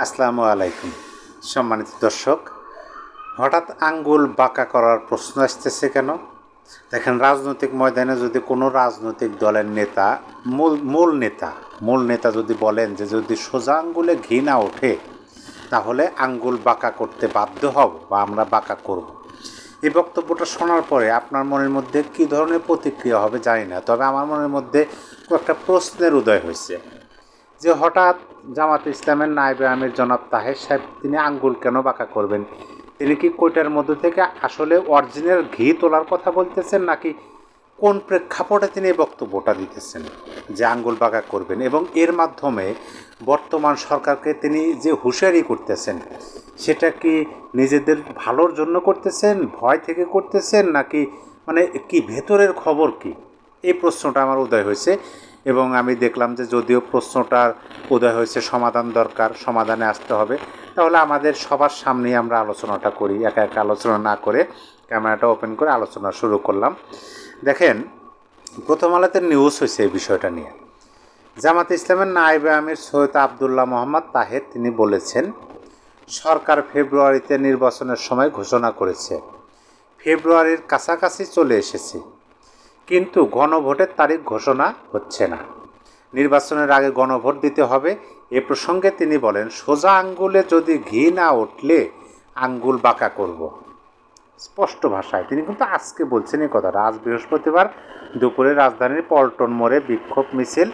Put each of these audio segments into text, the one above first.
আসসালামু আলাইকুম সম্মানিত দর্শক। হঠাৎ আঙ্গুল বাঁকা করার প্রশ্ন আসতেছে কেন? দেখেন, রাজনৈতিক ময়দানে যদি কোনো রাজনৈতিক দলের নেতা মূল নেতা যদি বলেন যে যদি সোজা আঙ্গুলে ঘি না ওঠে তাহলে আঙ্গুল বাঁকা করতে বাধ্য হব বা আমরা বাঁকা করব। এই বক্তব্যটা শোনার পরে আপনার মনের মধ্যে কী ধরনের প্রতিক্রিয়া হবে জানি না, তবে আমার মনের মধ্যে একটা প্রশ্নের উদয় হয়েছে যে হঠাৎ জামাত ইসলামের নায়েবে আমির জনাব তাহের সাহেব তিনি আঙ্গুল কেন বাঁকা করবেন? তিনি কি কোটার মধ্যে থেকে আসলে অরিজিনাল ঘি তোলার কথা বলতেছেন, নাকি কোন প্রেক্ষাপটে তিনি এই বক্তব্যটা দিতেছেন যে আঙ্গুল বাঁকা করবেন? এবং এর মাধ্যমে বর্তমান সরকারকে তিনি যে হুঁশিয়ারি করতেছেন সেটা কি নিজেদের ভালোর জন্য করতেছেন, ভয় থেকে করতেছেন, নাকি মানে কি ভেতরের খবর কি? এই প্রশ্নটা আমার উদয় হয়েছে এবং আমি দেখলাম যে যদিও প্রশ্নটার উদয় হয়েছে, সমাধান দরকার, সমাধানে আসতে হবে, তাহলে আমাদের সবার সামনেই আমরা আলোচনাটা করি, একা একা আলোচনা না করে ক্যামেরাটা ওপেন করে আলোচনা শুরু করলাম। দেখেন, প্রথম আলোতে নিউজ হয়েছে এই বিষয়টা নিয়ে। জামাত ইসলামের নায়েবে আমির সৈয়দ আবদুল্লাহ মোহাম্মদ তাহের তিনি বলেছেন, সরকার ফেব্রুয়ারিতে নির্বাচনের সময় ঘোষণা করেছে, ফেব্রুয়ারির কাছাকাছি চলে এসেছে, কিন্তু গণভোটের তারিখ ঘোষণা হচ্ছে না। নির্বাচনের আগে গণভোট দিতে হবে। এ প্রসঙ্গে তিনি বলেন, সোজা আঙ্গুলে যদি ঘি না উঠলে আঙ্গুল বাঁকা করব। স্পষ্ট ভাষায় তিনি কিন্তু আজকে বলছেন এই কথাটা। আজ বৃহস্পতিবার দুপুরে রাজধানীর পল্টন মোড়ে বিক্ষোভ মিছিল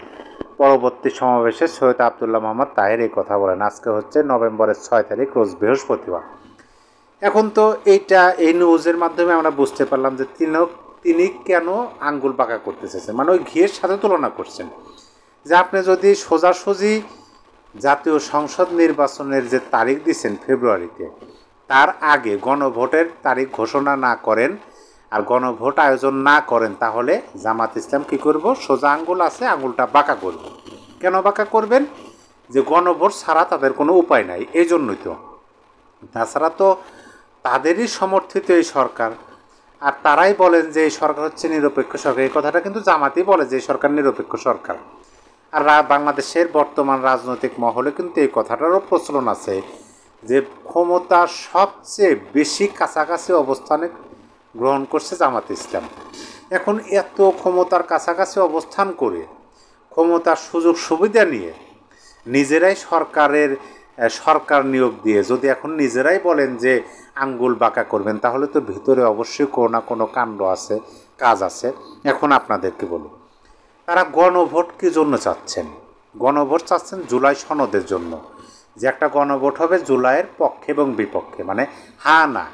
পরবর্তী সমাবেশে সৈয়দ আবদুল্লাহ মোহাম্মদ তাহের এই কথা বলেন। আজকে হচ্ছে নভেম্বরের 6 তারিখ, রোজ বৃহস্পতিবার। এখন তো এই নিউজের মাধ্যমে আমরা বুঝতে পারলাম যে তিনি কেন আঙ্গুল বাঁকা করতে চেয়েছেন, মানে ওই ঘিয়ের সাথে তুলনা করছেন যে আপনি যদি সোজাসুজি জাতীয় সংসদ নির্বাচনের যে তারিখ দিচ্ছেন ফেব্রুয়ারিতে, তার আগে গণভোটের তারিখ ঘোষণা না করেন আর গণভোট আয়োজন না করেন, তাহলে জামাত ইসলাম কী করব? সোজা আঙ্গুল আছে, আঙ্গুলটা বাঁকা করব। কেন বাঁকা করবেন? যে গণভোট ছাড়া তাদের কোনো উপায় নাই, এই জন্যই তো। তাছাড়া তো তাদেরই সমর্থিত এই সরকার, আর তারাই বলেন যে এই সরকার হচ্ছে নিরপেক্ষ সরকার। এই কথাটা কিন্তু জামাতই বলে যে এই সরকার নিরপেক্ষ সরকার। আর বাংলাদেশের বর্তমান রাজনৈতিক মহলে কিন্তু এই কথাটারও প্রচলন আছে যে ক্ষমতার সবচেয়ে বেশি কাছাকাছি অবস্থানে গ্রহণ করছে জামাত ইসলাম। এখন এত ক্ষমতার কাছাকাছি অবস্থান করে ক্ষমতার সুযোগ সুবিধা নিয়ে নিজেরাই সরকার নিয়োগ দিয়ে যদি এখন নিজেরাই বলেন যে আঙ্গুল বাঁকা করবেন, তাহলে তো ভিতরে অবশ্যই কোনো না কোনো কাণ্ড আছে, কাজ আছে। এখন আপনাদেরকে বলি, তারা গণভোট কী জন্য চাচ্ছেন? গণভোট চাচ্ছেন জুলাই সনদের জন্য, যে একটা গণভোট হবে জুলাইয়ের পক্ষে এবং বিপক্ষে, মানে হ্যাঁ না।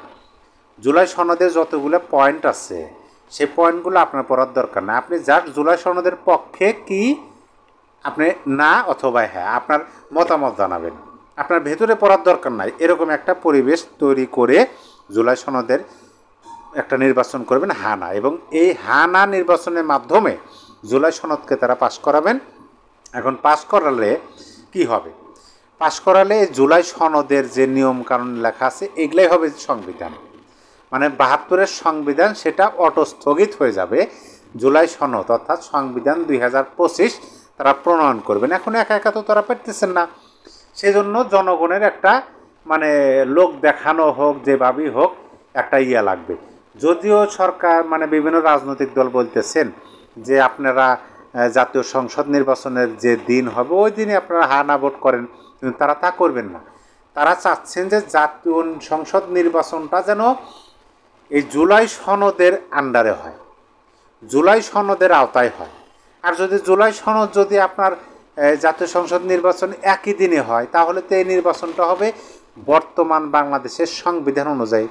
জুলাই সনদে যতগুলো পয়েন্ট আছে সেই পয়েন্টগুলো আপনার পড়ার দরকার না। আপনি যার জুলাই সনদের পক্ষে কি আপনি না অথবা হ্যাঁ আপনার মতামত জানাবেন, আপনার ভেতরে পড়ার দরকার নাই। এরকম একটা পরিবেশ তৈরি করে জুলাই সনদের একটা নির্বাচন করবেন হ্যাঁ না, এবং এই হ্যাঁ না নির্বাচনের মাধ্যমে জুলাই সনদকে তারা পাশ করাবেন। এখন পাশ করালে কি হবে? পাশ করালে জুলাই সনদের যে নিয়ম কানুন লেখা আছে এগুলাই হবে সংবিধান, মানে 72-এর সংবিধান সেটা অটো স্থগিত হয়ে যাবে। জুলাই সনদ অর্থাৎ সংবিধান 2025 তারা প্রণয়ন করবেন। এখন একা একা তো তারা পারতেছেন না, সেজন্য জনগণের একটা মানে লোক দেখানো হোক, যেভাবেই হোক একটা লাগবে। যদিও সরকার মানে বিভিন্ন রাজনৈতিক দল বলতেছেন যে আপনারা জাতীয় সংসদ নির্বাচনের যে দিন হবে ওই দিনে আপনারা হা না ভোট করেন, কিন্তু তারা তা করবেন না। তারা চাচ্ছেন যে জাতীয় সংসদ নির্বাচনটা যেন এই জুলাই সনদের আন্ডারে হয়, জুলাই সনদের আওতায় হয়। আর যদি জুলাই সনদ যদি আপনার জাতীয় সংসদ নির্বাচন একই দিনে হয়, তাহলে তো এই নির্বাচনটা হবে বর্তমান বাংলাদেশের সংবিধান অনুযায়ী।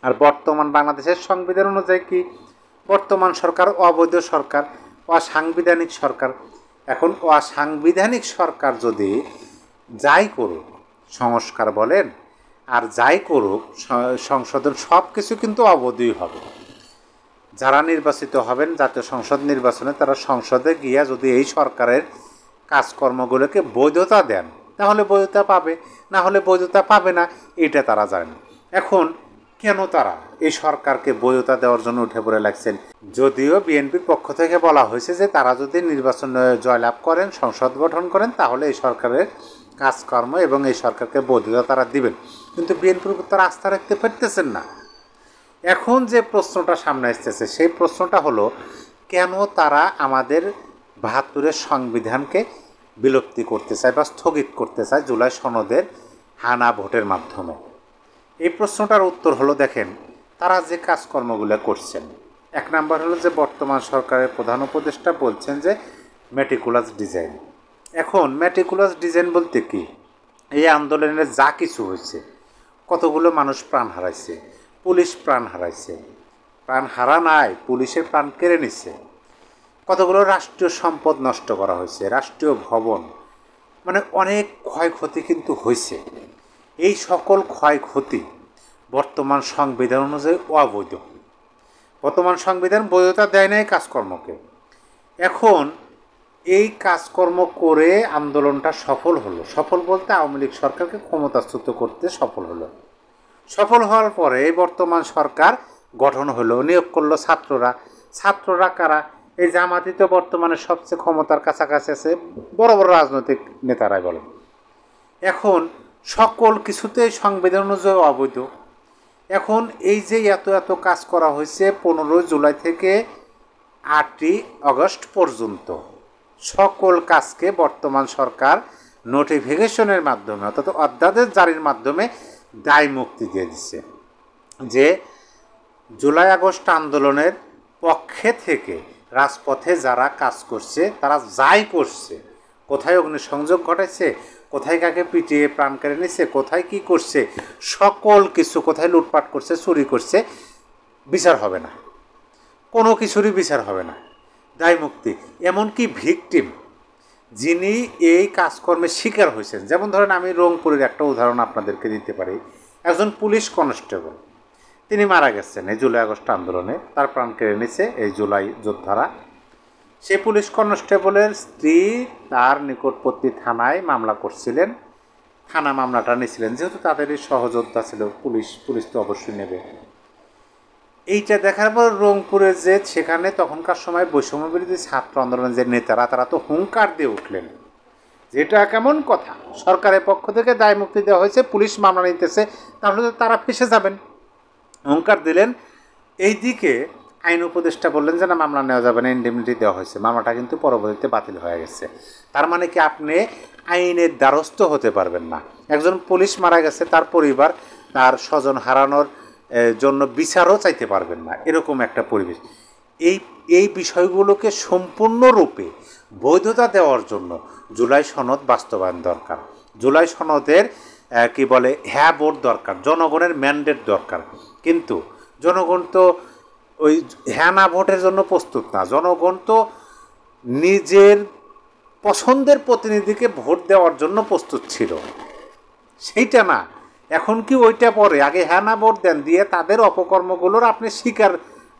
আর বর্তমান বাংলাদেশের সংবিধান অনুযায়ী কি? বর্তমান সরকার অবৈধ সরকার, অসাংবিধানিক সরকার। এখন অসাংবিধানিক সরকার যদি যাই করুক, সংস্কার বলেন আর যাই করুক, সংশোধন সব কিছু কিন্তু অবৈধই হবে। যারা নির্বাচিত হবেন জাতীয় সংসদ নির্বাচনে, তারা সংসদে গিয়া যদি এই সরকারের কাজকর্মগুলোকে বৈধতা দেন, তাহলে বৈধতা পাবে, না হলে বৈধতা পাবে না, এটা তারা জানেন। এখন কেন তারা এই সরকারকে বৈধতা দেওয়ার জন্য উঠে পড়ে লাগছেন? যদিও বিএনপির পক্ষ থেকে বলা হয়েছে যে তারা যদি নির্বাচনে জয়লাভ করেন, সংসদ গঠন করেন, তাহলে এই সরকারের কাজকর্ম এবং এই সরকারকে বৈধতা তারা দিবেন, কিন্তু বিএনপির উপর তারা আস্থা রাখতে পারতেছেন না। এখন যে প্রশ্নটা সামনে আসতেছে সেই প্রশ্নটা হলো, কেন তারা আমাদের ৭২-এর সংবিধানকে বিলুপ্তি করতে চায় বা স্থগিত করতে চায় জুলাই সনদের হানা ভোটের মাধ্যমে? এই প্রশ্নটার উত্তর হলো, দেখেন তারা যে কাজকর্মগুলো করছেন, এক নাম্বার হলো যে বর্তমান সরকারের প্রধান উপদেষ্টা বলছেন যে মেটিকুলাস ডিজাইন। এখন মেটিকুলাস ডিজাইন বলতে কি? এই আন্দোলনে যা কিছু হয়েছে, কতগুলো মানুষ প্রাণ হারাইছে, পুলিশ প্রাণ হারাইছে, প্রাণ হারা নাই, পুলিশের প্রাণ কেড়ে নিচ্ছে, কতগুলো রাষ্ট্রীয় সম্পদ নষ্ট করা হয়েছে, রাষ্ট্রীয় ভবন, মানে অনেক ক্ষয়ক্ষতি কিন্তু হয়েছে। এই সকল ক্ষয়ক্ষতি বর্তমান সংবিধান অনুযায়ী অবৈধ। বর্তমান সংবিধান বৈধতা দেয় নাই কাজকর্মকে। এখন এই কাজকর্ম করে আন্দোলনটা সফল হলো। সফল বলতে আওয়ামী লীগ সরকারকে ক্ষমতাচ্যুত করতে সফল হলো। সফল হওয়ার পরে বর্তমান সরকার গঠন হলো, নিয়োগ করলো ছাত্ররা। ছাত্ররা কারা? এই জামাতি তো বর্তমানে সবচেয়ে ক্ষমতার কাছাকাছি আছে, বড় বড় রাজনৈতিক নেতারাই বলেন। এখন সকল কিছুতেই সংবিধান অনুযায়ী অবৈধ। এখন এই যে এত এত কাজ করা হয়েছে 15 জুলাই থেকে 8ই আগস্ট পর্যন্ত, সকল কাজকে বর্তমান সরকার নোটিফিকেশনের মাধ্যমে অর্থাৎ অধ্যাদেশ জারির মাধ্যমে দায় মুক্তি দিয়ে দিচ্ছে যে জুলাই আগস্ট আন্দোলনের পক্ষে থেকে রাজপথে যারা কাজ করছে, তারা যাই করছে, কোথায় অগ্নিসংযোগ ঘটাইছে, কোথায় কাকে পিটিয়ে প্রাণ কেড়ে নিচ্ছে, কোথায় কি করছে, সকল কিছু, কোথায় লুটপাট করছে, চুরি করছে, বিচার হবে না, কোনো কিছুরই বিচার হবে না, দায় মুক্তি। এমনকি ভিকটিম যিনি এই কাজকর্মের শিকার হয়েছেন, যেমন ধরেন আমি রংপুরের একটা উদাহরণ আপনাদেরকে দিতে পারি। একজন পুলিশ কনস্টেবল, তিনি মারা গেছেন এই জুলাই আগস্ট আন্দোলনে, তার প্রাণ কেড়ে নিছে এই জুলাই যোদ্ধারা। সেই পুলিশ কনস্টেবলের স্ত্রী তার নিকটবর্তী থানায় মামলা করছিলেন, থানা মামলাটা নিয়েছিলেন, যেহেতু তাদেরই সহযোদ্ধা ছিল, পুলিশ তো অবশ্যই নেবে। এইটা দেখার পর রংপুরে যে সেখানে তখনকার সময় বৈষম্য বিরোধী ছাত্র আন্দোলনের যে নেতারা, তারা তো হুঙ্কার দিয়ে উঠলেন, যেটা কেমন কথা, সরকারের পক্ষ থেকে দায় মুক্তি দেওয়া হয়েছে, পুলিশ মামলা নিতেছে, তাহলে তো তারা ফেসে যাবেন, হুঙ্কার দিলেন। এইদিকে আইন উপদেষ্টা বললেন যে না, মামলা নেওয়া যাবে না, ইন্ডেমনিটি দেওয়া হয়েছে, মামলাটা কিন্তু পরবর্তীতে বাতিল হয়ে গেছে। তার মানে কি আপনি আইনের দ্বারস্থ হতে পারবেন না। একজন পুলিশ মারা গেছে, তার পরিবার তার স্বজন হারানোর জন্য বিচারও চাইতে পারবেন না, এরকম একটা পরিবেশ। এই বিষয়গুলোকে সম্পূর্ণরূপে বৈধতা দেওয়ার জন্য জুলাই সনদ বাস্তবায়ন দরকার। জুলাই সনদের কি বলে হ্যাঁ ভোট দরকার, জনগণের ম্যান্ডেট দরকার। কিন্তু জনগণ তো ওই হ্যাঁ না ভোটের জন্য প্রস্তুত না। জনগণ তো নিজের পছন্দের প্রতিনিধিকে ভোট দেওয়ার জন্য প্রস্তুত ছিল, সেইটা না। এখন কি ওইটা পরে? আগে হ্যাঁ না ভোট দেন, দিয়ে তাদের অপকর্মগুলোর আপনি স্বীকার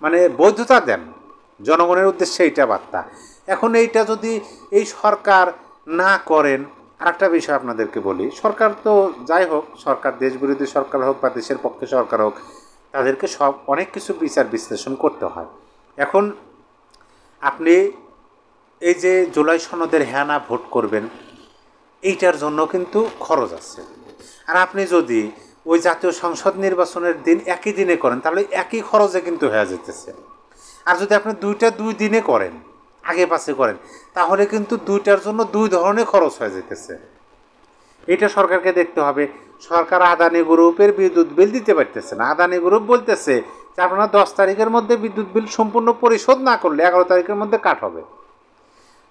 মানে বৈধতা দেন, জনগণের উদ্দেশ্যে এইটা বার্তা। এখন এইটা যদি এই সরকার না করেন, আরেকটা বিষয় আপনাদেরকে বলি, সরকার তো যাই হোক, সরকার দেশবিরোধী সরকার হোক বা দেশের পক্ষে সরকার হোক, তাদেরকে অনেক কিছু বিচার বিশ্লেষণ করতে হয়। এখন আপনি এই যে জুলাই সনদের হ্যাঁ না ভোট করবেন, এইটার জন্য কিন্তু খরচ আছে। আর আপনি যদি ওই জাতীয় সংসদ নির্বাচনের দিন একই দিনে করেন, তাহলে একই খরচে কিন্তু হয়ে যেতেছে। আর যদি আপনি দুই দিনে করেন, আগে পাশে করেন, তাহলে কিন্তু দুইটার জন্য দুই ধরনের খরচ হয়ে যেতেছে। এটা সরকারকে দেখতে হবে। সরকার আদানি গ্রুপের বিদ্যুৎ বিল দিতে পারতেছে না। আদানি গ্রুপ বলতেছে যে আপনারা 10 তারিখের মধ্যে বিদ্যুৎ বিল সম্পূর্ণ পরিশোধ না করলে 11 তারিখের মধ্যে কাট হবে।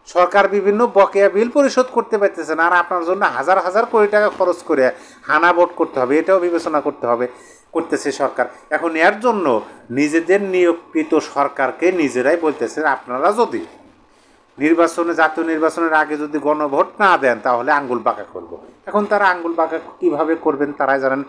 সরকার বিভিন্ন বকেয়া বিল পরিশোধ করতে পারতেছে না, আর আপনার জন্য হাজার হাজার কোটি টাকা খরচ করে হানা ভোট করতে হবে, এটাও বিবেচনা করতেছে সরকার। এখন এর জন্য নিজেদের নিয়োগকৃত সরকারকে নিজেরাই বলতেছে আপনারা যদি জাতীয় নির্বাচনের আগে যদি গণভোট না দেন, তাহলে আঙ্গুল বাঁকা করব। এখন তারা আঙ্গুল বাঁকা কীভাবে করবেন তারাই জানেন।